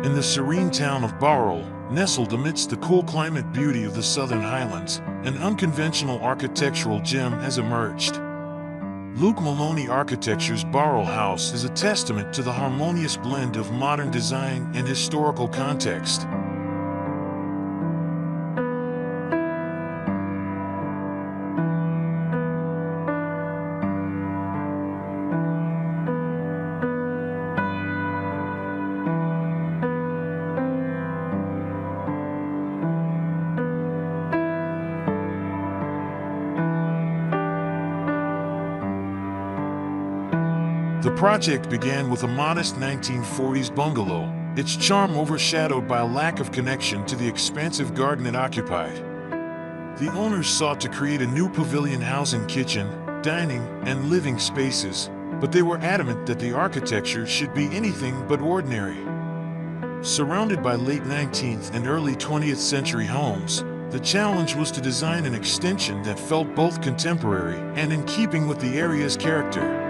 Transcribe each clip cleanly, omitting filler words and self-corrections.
In the serene town of Bowral, nestled amidst the cool climate beauty of the Southern Highlands, an unconventional architectural gem has emerged. Moloney Architecture's Bowral House is a testament to the harmonious blend of modern design and historical context. The project began with a modest 1940s bungalow, its charm overshadowed by a lack of connection to the expansive garden it occupied. The owners sought to create a new pavilion housing kitchen, dining, and living spaces, but they were adamant that the architecture should be anything but ordinary. Surrounded by late 19th and early 20th century homes, the challenge was to design an extension that felt both contemporary and in keeping with the area's character.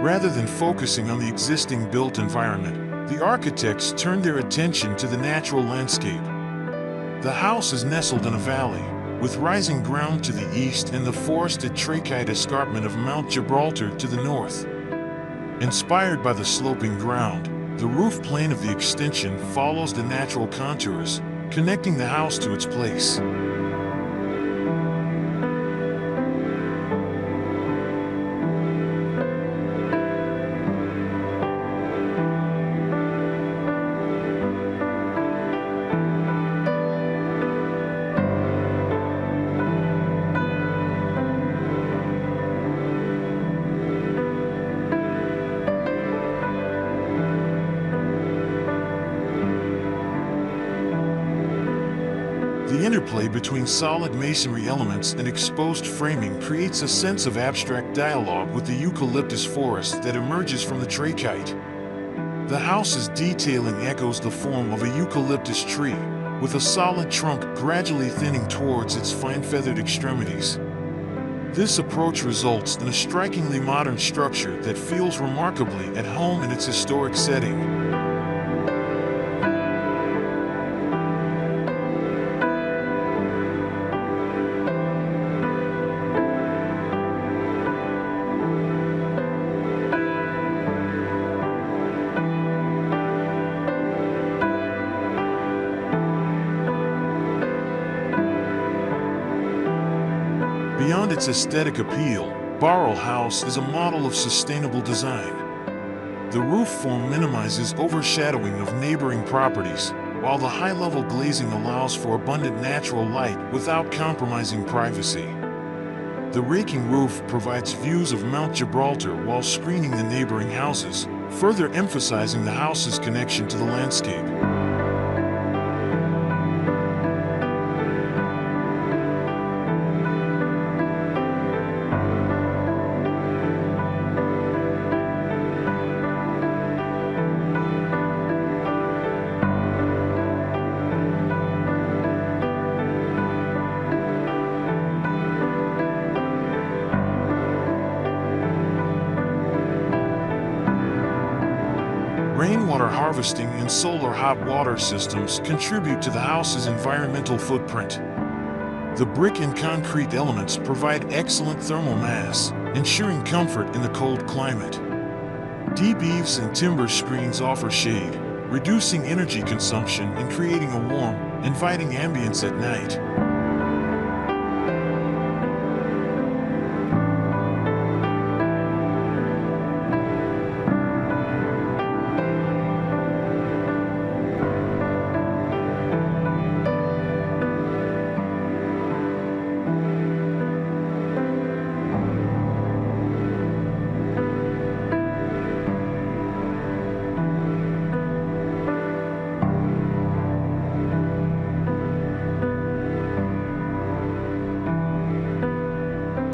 Rather than focusing on the existing built environment, the architects turned their attention to the natural landscape. The house is nestled in a valley, with rising ground to the east and the forested trachyte escarpment of Mount Gibraltar to the north. Inspired by the sloping ground, the roof plane of the extension follows the natural contours, connecting the house to its place. The interplay between solid masonry elements and exposed framing creates a sense of abstract dialogue with the eucalyptus forest that emerges from the trachyte. The house's detailing echoes the form of a eucalyptus tree, with a solid trunk gradually thinning towards its fine-feathered extremities. This approach results in a strikingly modern structure that feels remarkably at home in its historic setting. Beyond its aesthetic appeal, Bowral House is a model of sustainable design. The roof form minimizes overshadowing of neighboring properties, while the high-level glazing allows for abundant natural light without compromising privacy. The raking roof provides views of Mount Gibraltar while screening the neighboring houses, further emphasizing the house's connection to the landscape. Rainwater harvesting and solar hot water systems contribute to the house's environmental footprint. The brick and concrete elements provide excellent thermal mass, ensuring comfort in the cold climate. Deep eaves and timber screens offer shade, reducing energy consumption and creating a warm, inviting ambience at night.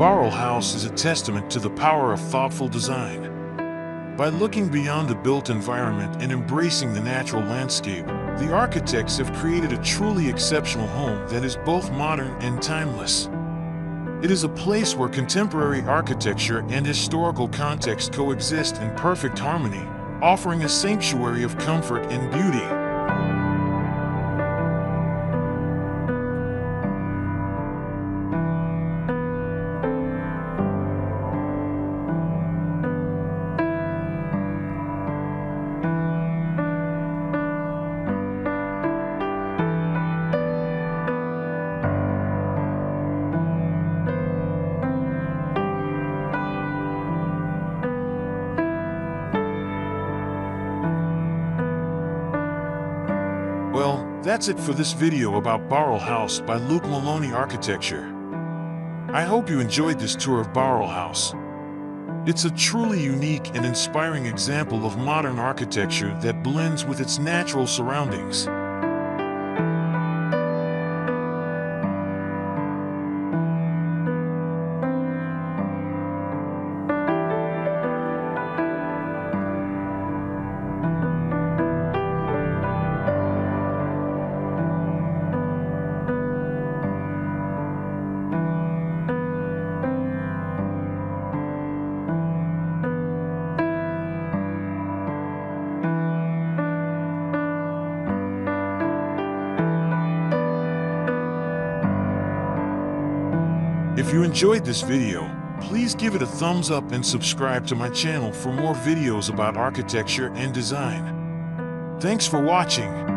Bowral House is a testament to the power of thoughtful design. By looking beyond the built environment and embracing the natural landscape, the architects have created a truly exceptional home that is both modern and timeless. It is a place where contemporary architecture and historical context coexist in perfect harmony, offering a sanctuary of comfort and beauty. Well, that's it for this video about Bowral House by Moloney Architecture. I hope you enjoyed this tour of Bowral House. It's a truly unique and inspiring example of modern architecture that blends with its natural surroundings. If you enjoyed this video, please give it a thumbs up and subscribe to my channel for more videos about architecture and design. Thanks for watching.